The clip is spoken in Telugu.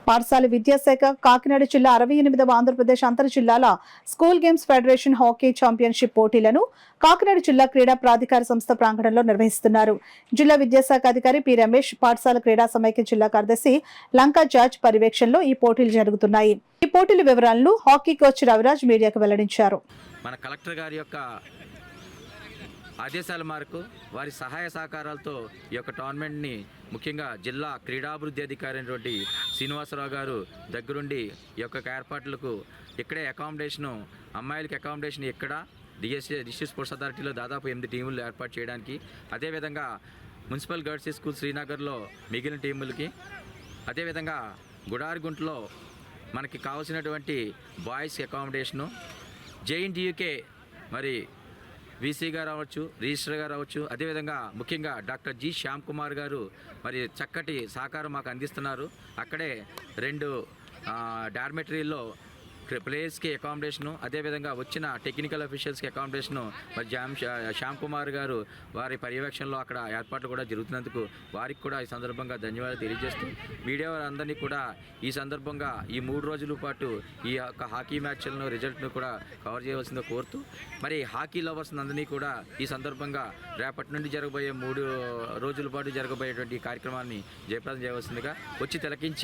పాఠశాల విద్యాశాఖ కాకినాడ జిల్లా 68వ ఆంధ్రప్రదేశ్ అంతర్ జిల్లాల school games federation hockey championship పోటీలను కాకినాడ జిల్లా క్రీడా ప్రాధికార సంస్థ ప్రాంగణంలో నిర్వహిస్తున్నారు. జిల్లా విద్యాశాఖ అధికారి పి రమేష్, పాఠశాల క్రీడా సమైక్య జిల్లా కార్యదర్శి లంకా జార్జ్ పర్యవేక్షణలో ఈ పోటీలు జరుగుతున్నాయి. ఈ పోటీల వివరాలను హాకీ కోచ్ రవిరాజ్ మీడియాకు వెల్లడించారు. మన కలెక్టర్ గారి యొక్క ఆదేశాల మేరకు వారి సహాయ సహకారాలతో ఈ యొక్క టోర్నమెంట్ని ముఖ్యంగా జిల్లా క్రీడాభివృద్ధి అధికారి అయినటువంటి శ్రీనివాసరావు గారు దగ్గరుండి ఈ యొక్క ఏర్పాట్లకు ఇక్కడే అకామిడేషను, అమ్మాయిలకి అకామిడేషన్ ఇక్కడ డిస్ట్రిక్ట్ స్పోర్ట్స్ అథారిటీలో దాదాపు 8 టీములు ఏర్పాటు చేయడానికి, అదేవిధంగా మున్సిపల్ గర్ల్స్ స్కూల్ శ్రీనగర్లో మిగిలిన టీములకి, అదేవిధంగా గుడారిగుంటలో మనకి కావాల్సినటువంటి బాయ్స్ అకామిడేషను, జేఎన్టీయూకే మరి వీసీ గారు అవ్వచ్చు, రిజిస్టర్ గారు అవ్వచ్చు, అదేవిధంగా ముఖ్యంగా డాక్టర్ జి శ్యామ్ కుమార్ గారు మరి చక్కటి సహకారం మాకు అందిస్తున్నారు. అక్కడే 2 డార్మెటరీల్లో ప్లేయర్స్కి అకామిడేషను, అదేవిధంగా వచ్చిన టెక్నికల్ అఫీషియల్స్కి అకామిడేషను మరి శ్యామ్ కుమార్ గారు వారి పర్యవేక్షణలో అక్కడ ఏర్పాట్లు కూడా జరుగుతున్నందుకు వారికి కూడా ఈ సందర్భంగా ధన్యవాదాలు తెలియజేస్తూ, మీడియా వారందరినీ కూడా ఈ సందర్భంగా ఈ 3 రోజుల పాటు ఈ యొక్క హాకీ మ్యాచ్లను రిజల్ట్ను కూడా కవర్ చేయవలసిందో కోరుతూ, మరి హాకీ లవర్స్ అందరినీ కూడా ఈ సందర్భంగా రేపటి నుండి జరగబోయే 3 రోజుల పాటు జరగబోయేటువంటి కార్యక్రమాన్ని జయప్రదం చేయవలసిందిగా వచ్చి తిలకించి